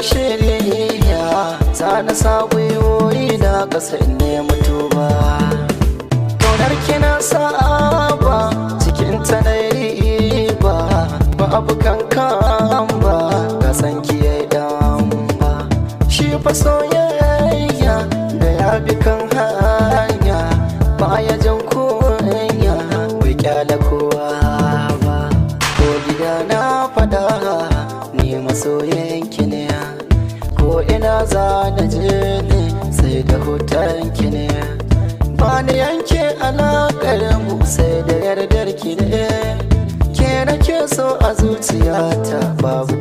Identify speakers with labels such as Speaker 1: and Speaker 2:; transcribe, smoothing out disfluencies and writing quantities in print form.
Speaker 1: shirya ta na sabuwoyi na ƙasa ne mutuba. Kaunar kina saba cikin ta na riba, ba abu kankan ba ka san kiyaye dan ba. Shi fa soyayya da ya bi kan hanya ba ya jan kunya bai kyala kowa ba. Ko gida na fada ni masoyanki ne, ko ina za na je ne sai da hotonki ne. Ba ni yanke alaƙar mu sai da yardar ki ne, ke nake so a zuciyata babu